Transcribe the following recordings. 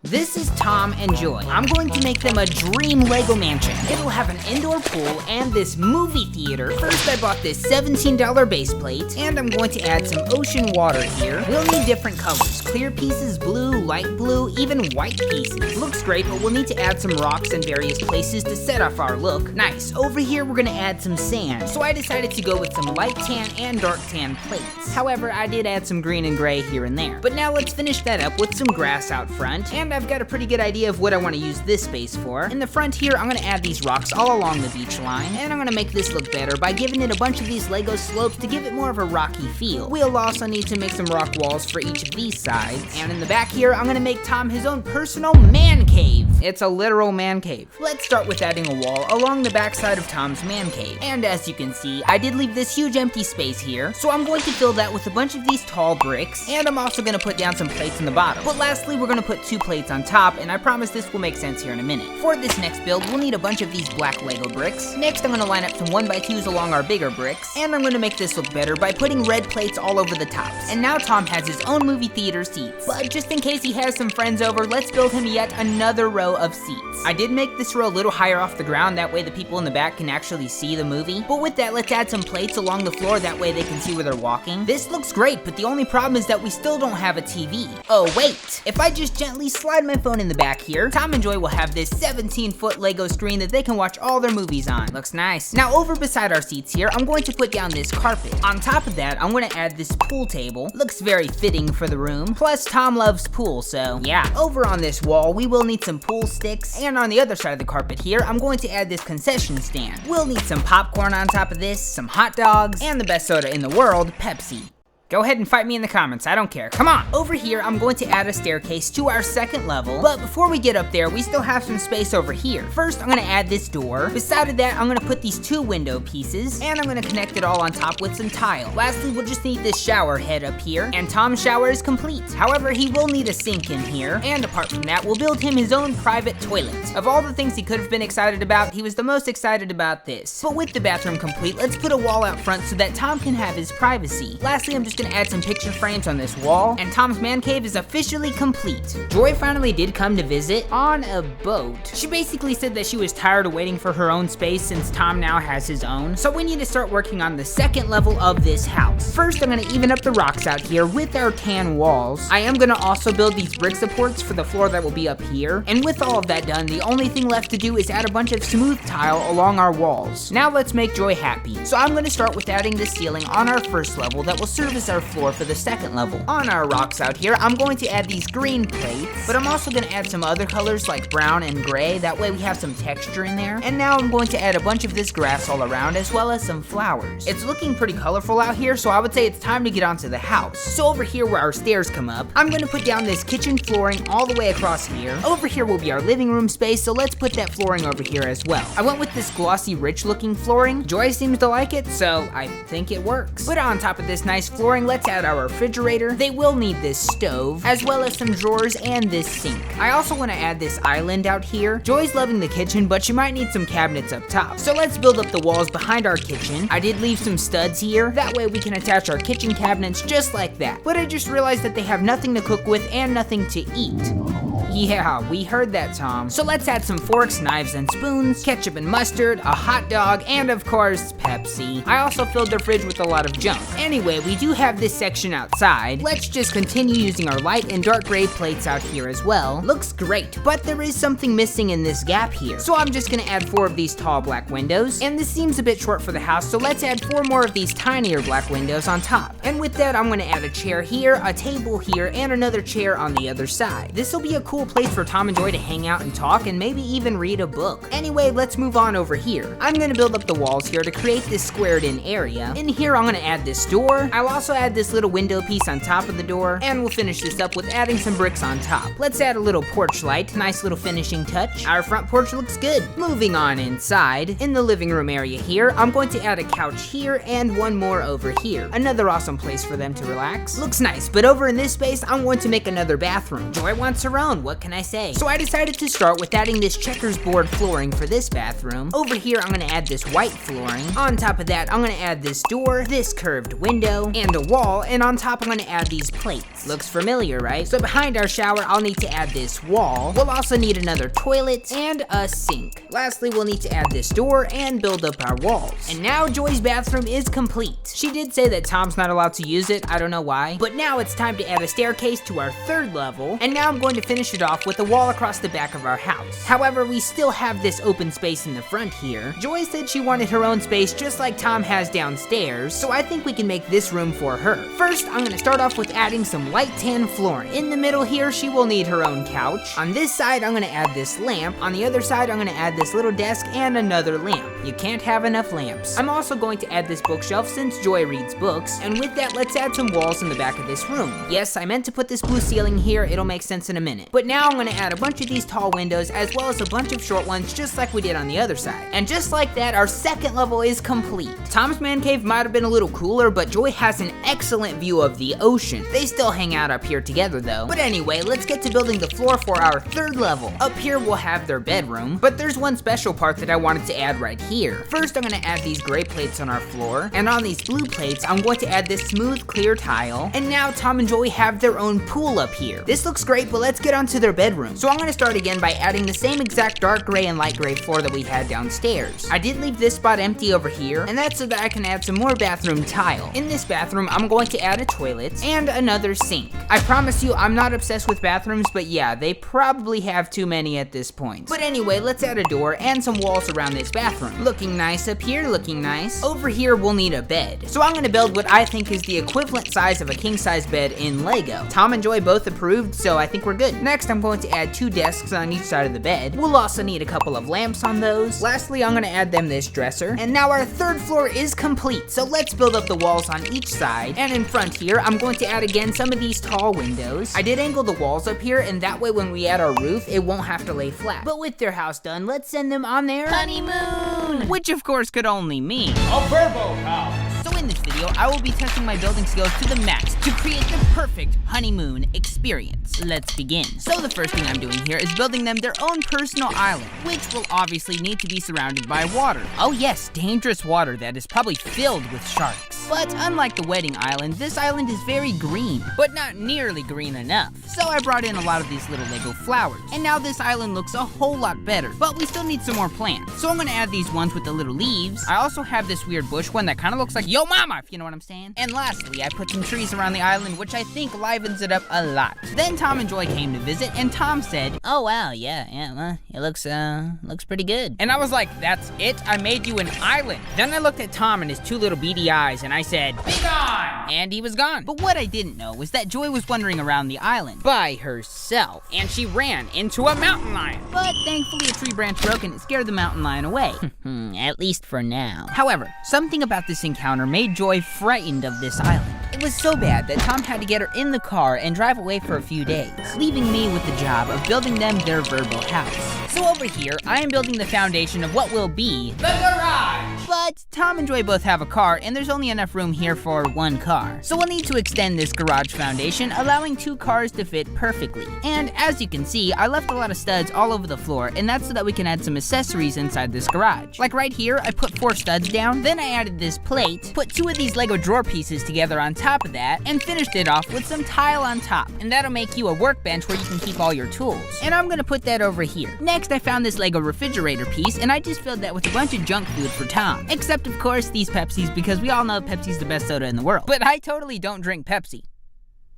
This is Tom and Joy. I'm going to make them a dream Lego mansion. It'll have an indoor pool and this movie theater. First, I bought this $17 base plate, and I'm going to add some ocean water here. We'll need different colors. Clear pieces, blue, light blue, even white pieces. Looks great, but we'll need to add some rocks in various places to set off our look. Nice. Over here, we're gonna add some sand. So I decided to go with some light tan and dark tan plates. However, I did add some green and gray here and there. But now let's finish that up with some grass out front. And I've got a pretty good idea of what I want to use this space for. In the front here, I'm gonna add these rocks all along the beach line. And I'm gonna make this look better by giving it a bunch of these Lego slopes to give it more of a rocky feel. We'll also need to make some rock walls for each of these sides. And in the back here, I'm gonna make Tom his own personal man cave. It's a literal man cave. Let's start with adding a wall along the back side of Tom's man cave. And as you can see, I did leave this huge empty space here, so I'm going to fill that with a bunch of these tall bricks, and I'm also gonna put down some plates in the bottom. But lastly, we're gonna put 2 plates on top, and I promise this will make sense here in a minute. For this next build, we'll need a bunch of these black Lego bricks. Next, I'm gonna line up some 1x2s along our bigger bricks, and I'm gonna make this look better by putting red plates all over the tops. And now Tom has his own movie theater seats. But just in case he has some friends over, let's build him yet another row of seats. I did make this row a little higher off the ground, that way the people in the back can actually see the movie. But with that, let's add some plates along the floor, that way they can see where they're walking. This looks great, but the only problem is that we still don't have a TV. Oh wait, if I just gently slide my phone in the back here, Tom and Joy will have this 17-foot Lego screen that they can watch all their movies on. Looks nice. Now over beside our seats here, I'm going to put down this carpet. On top of that, I'm going to add this pool table. Looks very fitting for the room. Plus, Tom loves pool, so yeah. Over on this wall, we will need some pool sticks, and on the other side of the carpet here, I'm going to add this concession stand. We'll need some popcorn on top of this, some hot dogs, and the best soda in the world, Pepsi. Go ahead and fight me in the comments, I don't care, come on! Over here, I'm going to add a staircase to our second level, but before we get up there, we still have some space over here. First, I'm gonna add this door. Beside of that, I'm gonna put these 2 window pieces, and I'm gonna connect it all on top with some tile. Lastly, we'll just need this shower head up here, and Tom's shower is complete. However, he will need a sink in here, and apart from that, we'll build him his own private toilet. Of all the things he could have been excited about, he was the most excited about this. But with the bathroom complete, let's put a wall out front so that Tom can have his privacy. Lastly, I'm just gonna add some picture frames on this wall, and Tom's man cave is officially complete. Joy finally did come to visit on a boat. She basically said that she was tired of waiting for her own space since Tom now has his own, so we need to start working on the second level of this house. First, I'm gonna even up the rocks out here with our tan walls. I am gonna also build these brick supports for the floor that will be up here, and with all of that done, the only thing left to do is add a bunch of smooth tile along our walls. Now let's make Joy happy. So I'm gonna start with adding the ceiling on our first level that will serve as our floor for the second level. On our rocks out here, I'm going to add these green plates, but I'm also gonna add some other colors like brown and gray, that way we have some texture in there. And now I'm going to add a bunch of this grass all around, as well as some flowers. It's looking pretty colorful out here, so I would say it's time to get onto the house. So over here where our stairs come up, I'm gonna put down this kitchen flooring all the way across here. Over here will be our living room space, so let's put that flooring over here as well. I went with this glossy, rich looking flooring. Joy seems to like it, so I think it works. But on top of this nice flooring, let's add our refrigerator. They will need this stove, as well as some drawers and this sink. I also want to add this island out here. Joy's loving the kitchen, but she might need some cabinets up top. So let's build up the walls behind our kitchen. I did leave some studs here. That way we can attach our kitchen cabinets just like that. But I just realized that they have nothing to cook with and nothing to eat. Yeah, we heard that, Tom. So let's add some forks, knives, and spoons, ketchup and mustard, a hot dog, and of course, Pepsi. I also filled the fridge with a lot of junk. Anyway, we do have this section outside. Let's just continue using our light and dark gray plates out here as well. Looks great, but there is something missing in this gap here. So I'm just gonna add 4 of these tall black windows, and this seems a bit short for the house, so let's add 4 more of these tinier black windows on top. And with that, I'm gonna add a chair here, a table here, and another chair on the other side. This will be a cool place for Tom and Joy to hang out and talk, and maybe even read a book. Anyway, let's move on over here. I'm gonna build up the walls here to create this squared in area. In here, I'm gonna add this door. I'll also add this little window piece on top of the door, and we'll finish this up with adding some bricks on top. Let's add a little porch light, nice little finishing touch. Our front porch looks good. Moving on inside, in the living room area here, I'm going to add a couch here and one more over here. Another awesome place for them to relax. Looks nice, but over in this space, I'm going to make another bathroom. Joy wants her own. what can I say? So I decided to start with adding this checkers board flooring for this bathroom. Over here, I'm gonna add this white flooring. On top of that, I'm gonna add this door, this curved window, and a wall, and on top, I'm gonna add these plates. Looks familiar, right? So behind our shower, I'll need to add this wall. We'll also need another toilet and a sink. Lastly, we'll need to add this door and build up our walls. And now Joy's bathroom is complete. She did say that Tom's not allowed to use it, I don't know why. But now it's time to add a staircase to our third level, and now I'm going to finish it off with a wall across the back of our house. However, we still have this open space in the front here. Joy said she wanted her own space just like Tom has downstairs, so I think we can make this room for her. First, I'm gonna start off with adding some light tan flooring. In the middle here, she will need her own couch. On this side, I'm gonna add this lamp. On the other side, I'm gonna add this little desk and another lamp. You can't have enough lamps. I'm also going to add this bookshelf since Joy reads books, and with that, let's add some walls in the back of this room. Yes, I meant to put this blue ceiling here, it'll make sense in a minute. But now I'm gonna add a bunch of these tall windows as well as a bunch of short ones just like we did on the other side. And just like that, our second level is complete. Tom's man cave might have been a little cooler, but Joy has an excellent view of the ocean. They still hang out up here together though. But anyway, let's get to building the floor for our third level. Up here we'll have their bedroom, but there's one special part that I wanted to add right here. First, I'm gonna add these gray plates on our floor, and on these blue plates, I'm going to add this smooth, clear tile. And now Tom and Joy have their own pool up here. This looks great, but let's get onto their bedroom. So I'm gonna start again by adding the same exact dark gray and light gray floor that we had downstairs. I did leave this spot empty over here, and that's so that I can add some more bathroom tile. In this bathroom, I'm going to add a toilet and another sink. I promise you, I'm not obsessed with bathrooms, but yeah, they probably have too many at this point. But anyway, let's add a door and some walls around this bathroom. Looking nice up here, looking nice. Over here, we'll need a bed. So I'm gonna build what I think is the equivalent size of a king-size bed in Lego. Tom and Joy both approved, so I think we're good. Next, I'm going to add 2 desks on each side of the bed. We'll also need a couple of lamps on those. Lastly, I'm gonna add them this dresser. And now our third floor is complete, so let's build up the walls on each side. And in front here, I'm going to add again some of these tall windows. I did angle the walls up here, and that way when we add our roof, it won't have to lay flat. But with their house done, let's send them on their honeymoon! Which of course could only mean A Verbo house! So in this video, I will be testing my building skills to the max to create the perfect honeymoon experience. Let's begin. So the first thing I'm doing here is building them their own personal island, which will obviously need to be surrounded by water. Oh yes, dangerous water that is probably filled with sharks. But unlike the wedding island, this island is very green, but not nearly green enough. So I brought in a lot of these little Lego flowers, and now this island looks a whole lot better, but we still need some more plants. So I'm gonna add these ones with the little leaves. I also have this weird bush one that kind of looks like Yo Mama, if you know what I'm saying. And lastly, I put some trees around the island, which I think livens it up a lot. Then Tom and Joy came to visit, and Tom said, "Oh wow, yeah, well, it looks pretty good." And I was like, "That's it? I made you an island." Then I looked at Tom and his 2 little beady eyes, and I said, "Be gone!" And he was gone. But what I didn't know was that Joy was wandering around the island by herself, and she ran into a mountain lion. But thankfully, a tree branch broke and it scared the mountain lion away. At least for now. However, something about this encounter made Joy frightened of this island. It was so bad that Tom had to get her in the car and drive away for a few days, leaving me with the job of building them their Verbo house. So over here, I am building the foundation of what will be The garage! But Tom and Joy both have a car, and there's only enough room here for 1 car. So we'll need to extend this garage foundation, allowing 2 cars to fit perfectly. And as you can see, I left a lot of studs all over the floor, and that's so that we can add some accessories inside this garage. Like right here, I put 4 studs down, then I added this plate, put 2 of these Lego drawer pieces together on top of that, and finished it off with some tile on top. And that'll make you a workbench where you can keep all your tools. And I'm gonna put that over here. Next, I found this Lego refrigerator piece, and I just filled that with a bunch of junk food for Tom. Except, of course, these Pepsis, because we all know Pepsi's the best soda in the world. But I totally don't drink Pepsi.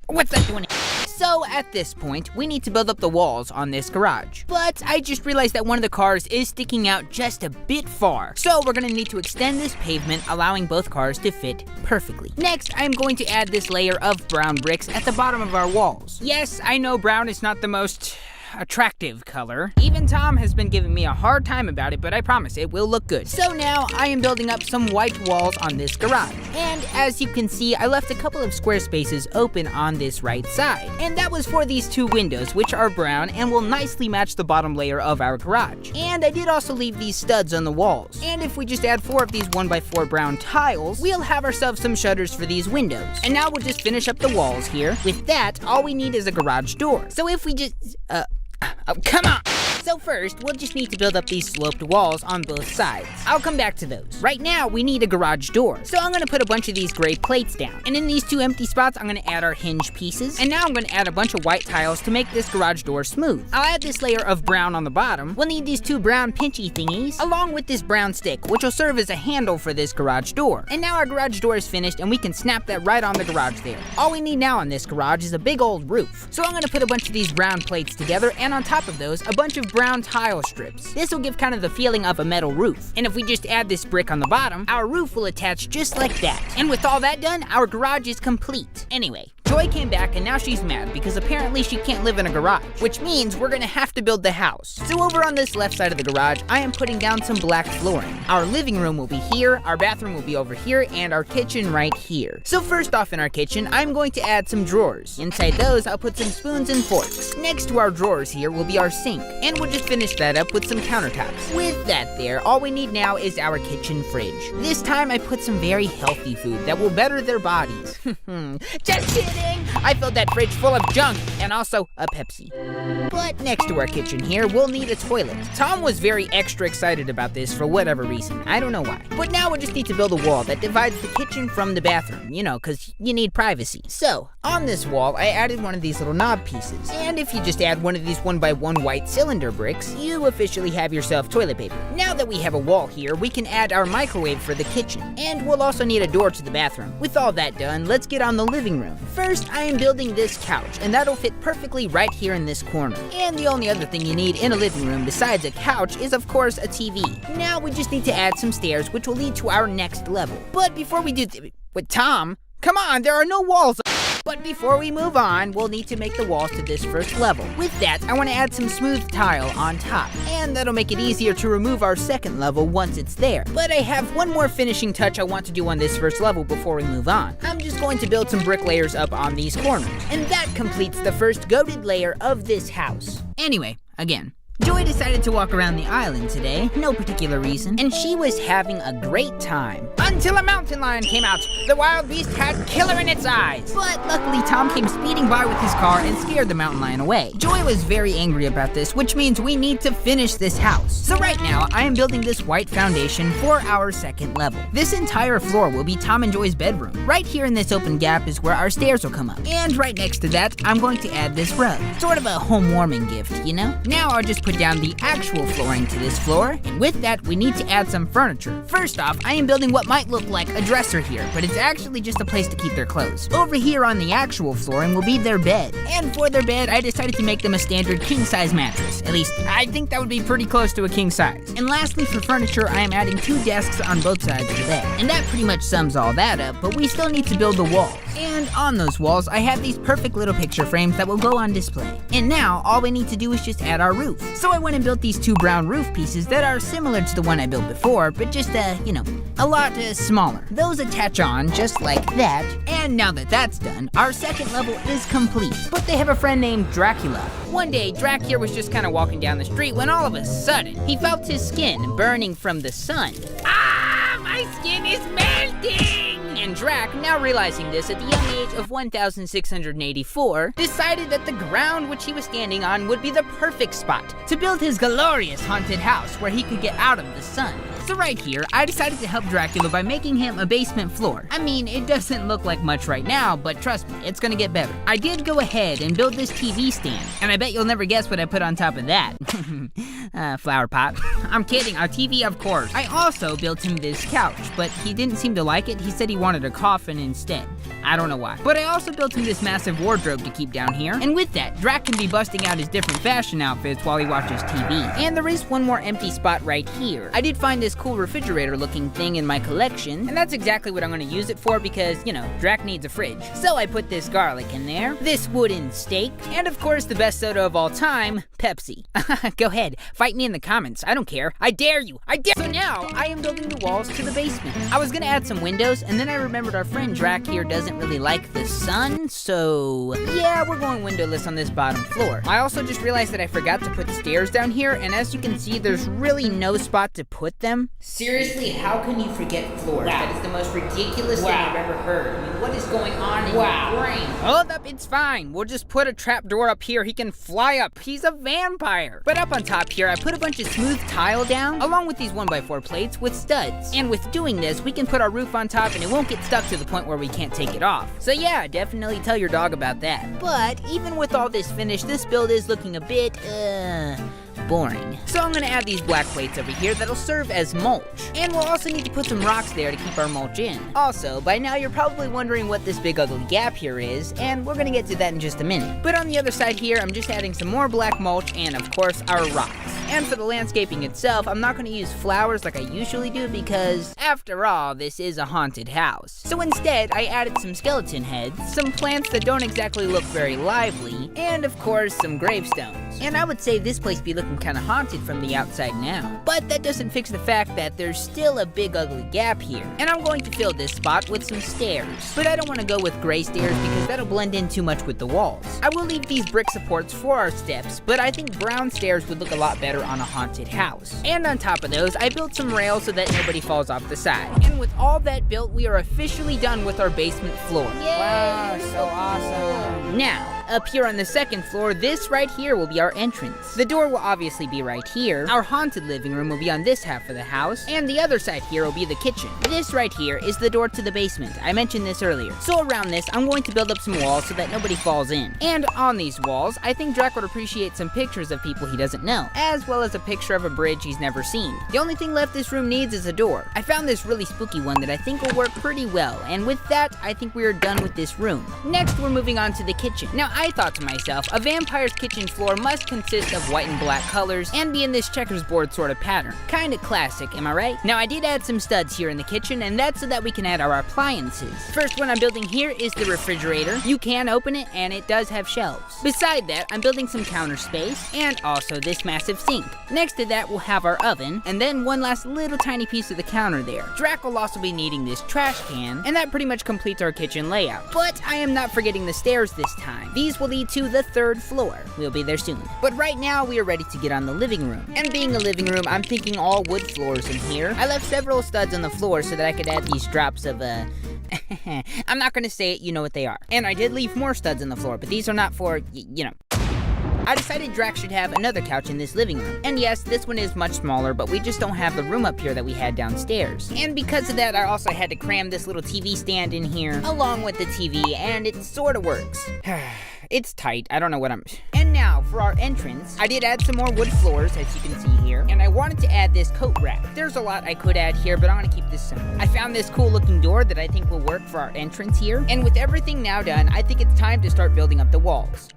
What's that doing? So at this point, we need to build up the walls on this garage. But I just realized that one of the cars is sticking out just a bit far. So we're gonna need to extend this pavement, allowing both cars to fit perfectly. Next, I'm going to add this layer of brown bricks at the bottom of our walls. Yes, I know brown is not the most attractive color. Even Tom has been giving me a hard time about it, but I promise it will look good. So now I am building up some white walls on this garage. And as you can see, I left a couple of square spaces open on this right side. And that was for these 2 windows, which are brown and will nicely match the bottom layer of our garage. And I did also leave these studs on the walls. And if we just add 4 of these 1x4 brown tiles, we'll have ourselves some shutters for these windows. And now we'll just finish up the walls here. With that, all we need is a garage door. So if we just, Oh, come on! So first, we'll just need to build up these sloped walls on both sides. I'll come back to those. Right now, we need a garage door. So I'm gonna put a bunch of these gray plates down. And in these 2 empty spots, I'm gonna add our hinge pieces. And now I'm gonna add a bunch of white tiles to make this garage door smooth. I'll add this layer of brown on the bottom. We'll need these 2 brown pinchy thingies, along with this brown stick, which will serve as a handle for this garage door. And now our garage door is finished, and we can snap that right on the garage there. All we need now on this garage is a big old roof. So I'm gonna put a bunch of these brown plates together, and on top of those, a bunch of brown tile strips. This will give kind of the feeling of a metal roof. And if we just add this brick on the bottom, our roof will attach just like that. And with all that done, our garage is complete. Anyway, Joy came back and now she's mad because apparently she can't live in a garage, which means we're gonna have to build the house. So over on this left side of the garage, I am putting down some black flooring. Our living room will be here, our bathroom will be over here, and our kitchen right here. So first off in our kitchen, I'm going to add some drawers. Inside those, I'll put some spoons and forks. Next to our drawers here will be our sink, and we'll just finish that up with some countertops. With that there, all we need now is our kitchen fridge. This time I put some very healthy food that will better their bodies. Just kidding! I filled that fridge full of junk and also a Pepsi. But next to our kitchen here, we'll need a toilet. Tom was very extra excited about this for whatever reason. I don't know why. But now we just need to build a wall that divides the kitchen from the bathroom, you know, because you need privacy. So, on this wall, I added one of these little knob pieces. And if you just add one of these 1x1 white cylinder bricks, you officially have yourself toilet paper. Now that we have a wall here, we can add our microwave for the kitchen. And we'll also need a door to the bathroom. With all that done, let's get on the living room. First, I am building this couch, and that'll fit perfectly right here in this corner. And the only other thing you need in a living room besides a couch is, of course, a TV. Now we just need to add some stairs, which will lead to our next level. But before we do with Tom, come on, there are no walls. But before we move on, we'll need to make the walls to this first level. With that, I want to add some smooth tile on top, and that'll make it easier to remove our second level once it's there. But I have one more finishing touch I want to do on this first level before we move on. I'm just going to build some brick layers up on these corners, and that completes the first goated layer of this house. Anyway, again, Joy decided to walk around the island today, no particular reason, and she was having a great time. Until a mountain lion came out. The wild beast had killer in its eyes. But luckily, Tom came speeding by with his car and scared the mountain lion away. Joy was very angry about this, which means we need to finish this house. So right now, I am building this white foundation for our second level. This entire floor will be Tom and Joy's bedroom. Right here in this open gap is where our stairs will come up. And right next to that, I'm going to add this rug. Sort of a home warming gift, you know? Now I'll just put down the actual flooring to this floor, and with that we need to add some furniture. First off, I am building what might look like a dresser here, but it's actually just a place to keep their clothes. Over here on the actual flooring will be their bed, and for their bed I decided to make them a standard king-size mattress. At least, I think that would be pretty close to a king size. And lastly, for furniture, I am adding 2 desks on both sides of the bed. And that pretty much sums all that up, but we still need to build the walls. And on those walls, I have these perfect little picture frames that will go on display. And now, all we need to do is just add our roof. So I went and built these 2 brown roof pieces that are similar to the one I built before, but just, a lot smaller. Those attach on just like that. And now that that's done, our second level is complete. But they have a friend named Dracula. One day, Drac here was just kind of walking down the street when all of a sudden, he felt his skin burning from the sun. Ah, my skin is melting! And Drac, now realizing this at the young age of 1,684, decided that the ground which he was standing on would be the perfect spot to build his glorious haunted house where he could get out of the sun. So right here, I decided to help Dracula by making him a basement floor. I mean, it doesn't look like much right now, but trust me, it's gonna get better. I did go ahead and build this TV stand, and I bet you'll never guess what I put on top of that. Flower pot. I'm kidding, a TV, of course. I also built him this couch, but he didn't seem to like it. He said he wanted a coffin instead. I don't know why. But I also built him this massive wardrobe to keep down here, and with that, Drac can be busting out his different fashion outfits while he watches TV. And there is one more empty spot right here. I did find this cool refrigerator looking thing in my collection, and that's exactly what I'm gonna use it for because, Drac needs a fridge. So I put this garlic in there, this wooden steak, and of course the best soda of all time, Pepsi. Go ahead, fight me in the comments, I don't care. I dare you, I dare. So now, I am building the walls to the basement. I was gonna add some windows, and then I remembered our friend Drac here doesn't doesn't really like the sun, so yeah, we're going windowless on this bottom floor. I also just realized that I forgot to put stairs down here, and as you can see, there's really no spot to put them. Seriously, how can you forget floors? Wow. That is the most ridiculous thing I've ever heard. I mean, what is going on in your brain? Hold up, it's fine. We'll just put a trap door up here. He can fly up. He's a vampire. But up on top here, I put a bunch of smooth tile down, along with these 1x4 plates with studs. And with doing this, we can put our roof on top and it won't get stuck to the point where we can't take it off. So yeah, definitely tell your dog about that. But even with all this finished, this build is looking a bit, boring. So I'm gonna add these black plates over here that'll serve as mulch. And we'll also need to put some rocks there to keep our mulch in. Also, by now you're probably wondering what this big ugly gap here is, and we're gonna get to that in just a minute. But on the other side here, I'm just adding some more black mulch and of course our rocks. And for the landscaping itself, I'm not gonna use flowers like I usually do because, after all, this is a haunted house. So instead, I added some skeleton heads, some plants that don't exactly look very lively, and of course, some gravestones. And I would say this place be looking kinda haunted from the outside now. But that doesn't fix the fact that there's still a big ugly gap here. And I'm going to fill this spot with some stairs. But I don't wanna go with gray stairs because that'll blend in too much with the walls. I will leave these brick supports for our steps, but I think brown stairs would look a lot better on a haunted house. And on top of those, I built some rails so that nobody falls off the side. And with all that built, we are officially done with our basement floor. Yay! Wow, so awesome. Now, up here on the second floor, this right here will be our entrance. The door will obviously be right here. Our haunted living room will be on this half of the house, and the other side here will be the kitchen. This right here is the door to the basement. I mentioned this earlier. So around this, I'm going to build up some walls so that nobody falls in. And on these walls, I think Drac would appreciate some pictures of people he doesn't know, as well as a picture of a bridge he's never seen. The only thing left this room needs is a door. I found this really spooky one that I think will work pretty well, and with that, I think we are done with this room. Next, we're moving on to the kitchen. Now, I thought to myself, a vampire's kitchen floor must consist of white and black colors and be in this checkers board sort of pattern. Kinda classic, am I right? Now, I did add some studs here in the kitchen, and that's so that we can add our appliances. First one I'm building here is the refrigerator. You can open it, and it does have shelves. Beside that, I'm building some counter space, and also this massive sink. Next to that, we'll have our oven, and then one last little tiny piece of the counter there. Drac will also be needing this trash can, and that pretty much completes our kitchen layout. But I am not forgetting the stairs this time. These will lead to the third floor. We'll be there soon. But right now, we are ready to get on the living room. And being a living room, I'm thinking all wood floors in here. I left several studs on the floor so that I could add these drops of, I'm not gonna say it, you know what they are. And I did leave more studs on the floor, but these are not for, you know. I decided Drac should have another couch in this living room. And yes, this one is much smaller, but we just don't have the room up here that we had downstairs. And because of that, I also had to cram this little TV stand in here, along with the TV, and it sorta works. It's tight, I don't know what I'm... And now, for our entrance, I did add some more wood floors, as you can see here, and I wanted to add this coat rack. There's a lot I could add here, but I'm gonna keep this simple. I found this cool looking door that I think will work for our entrance here, and with everything now done, I think it's time to start building up the walls.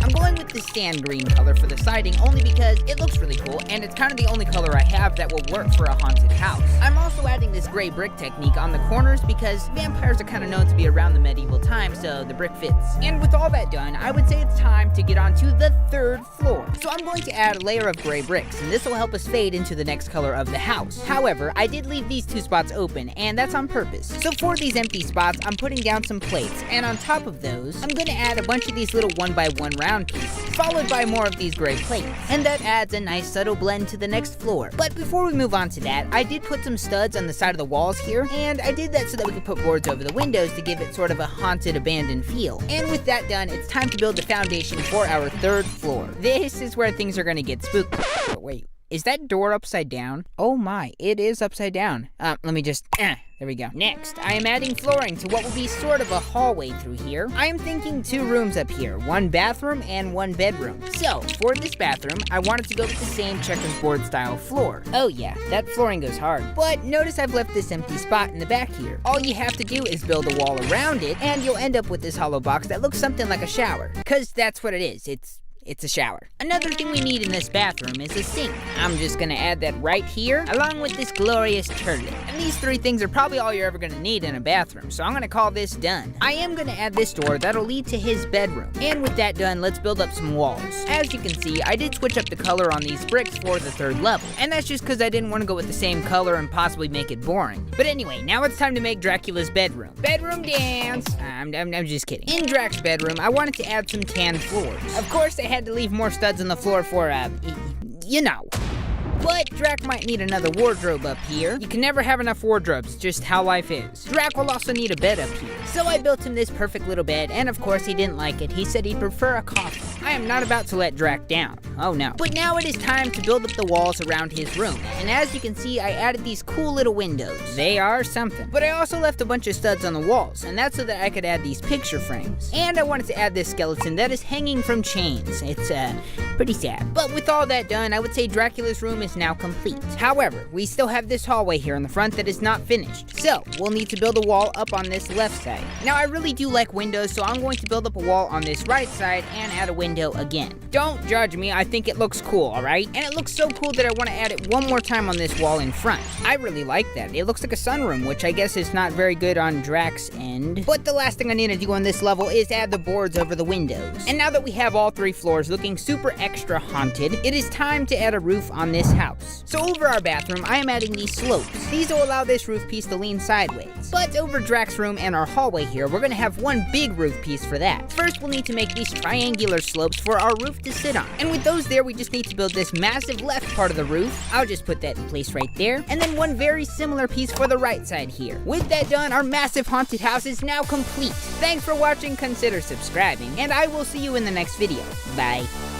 I'm going with the sand green color for the siding only because it looks really cool and it's kind of the only color I have that will work for a haunted house. I'm also adding this gray brick technique on the corners because vampires are kind of known to be around the medieval time, so the brick fits. And with all that done, I would say it's time to get onto the third floor. So I'm going to add a layer of gray bricks, and this will help us fade into the next color of the house. However, I did leave these two spots open, and that's on purpose. So for these empty spots, I'm putting down some plates, and on top of those, I'm going to add a bunch of these little 1x1 round pieces, followed by more of these gray plates. And that adds a nice subtle blend to the next floor. But before we move on to that, I did put some studs on the side of the walls here, and I did that so that we could put boards over the windows to give it sort of a haunted, abandoned feel. And with that done, it's time to build the foundation for our third floor. This is where things are gonna get spooky. But wait, is that door upside down? Oh my, it is upside down. Let me just, there we go. Next, I am adding flooring to what will be sort of a hallway through here. I am thinking 2 rooms up here, 1 bathroom and 1 bedroom. So, for this bathroom, I wanted to go with the same checkers board style floor. Oh yeah, that flooring goes hard. But notice I've left this empty spot in the back here. All you have to do is build a wall around it, and you'll end up with this hollow box that looks something like a shower. 'Cause that's what it is, it's it's a shower. Another thing we need in this bathroom is a sink. I'm just gonna add that right here, along with this glorious turlet. And these three things are probably all you're ever gonna need in a bathroom, so I'm gonna call this done. I am gonna add this door that'll lead to his bedroom. And with that done, let's build up some walls. As you can see, I did switch up the color on these bricks for the third level. And that's just because I didn't want to go with the same color and possibly make it boring. But anyway, now it's time to make Dracula's bedroom. Bedroom dance! I'm just kidding. In Drac's bedroom, I wanted to add some tan floors. Of course, I had to leave more studs on the floor for, you know. But Drac might need another wardrobe up here. You can never have enough wardrobes, just how life is. Drac will also need a bed up here. So I built him this perfect little bed, and of course he didn't like it. He said he'd prefer a coffin. I am not about to let Drac down. Oh no. But now it is time to build up the walls around his room. And as you can see, I added these cool little windows. They are something. But I also left a bunch of studs on the walls, and that's so that I could add these picture frames. And I wanted to add this skeleton that is hanging from chains. It's, pretty sad. But with all that done, I would say Dracula's room is now complete. However, we still have this hallway here in the front that is not finished. So, we'll need to build a wall up on this left side. Now, I really do like windows, so I'm going to build up a wall on this right side and add a window again. Don't judge me, I think it looks cool, alright? And it looks so cool that I want to add it one more time on this wall in front. I really like that. It looks like a sunroom, which I guess is not very good on Drac's end. But the last thing I need to do on this level is add the boards over the windows. And now that we have all three floors looking super extra haunted, it is time to add a roof on this house. So over our bathroom, I am adding these slopes. These will allow this roof piece to lean sideways. But over Drac's room and our hallway here, we're gonna have one big roof piece for that. First, we'll need to make these triangular slopes for our roof to sit on. And with those there, we just need to build this massive left part of the roof. I'll just put that in place right there. And then one very similar piece for the right side here. With that done, our massive haunted house is now complete. Thanks for watching, consider subscribing, and I will see you in the next video. Bye.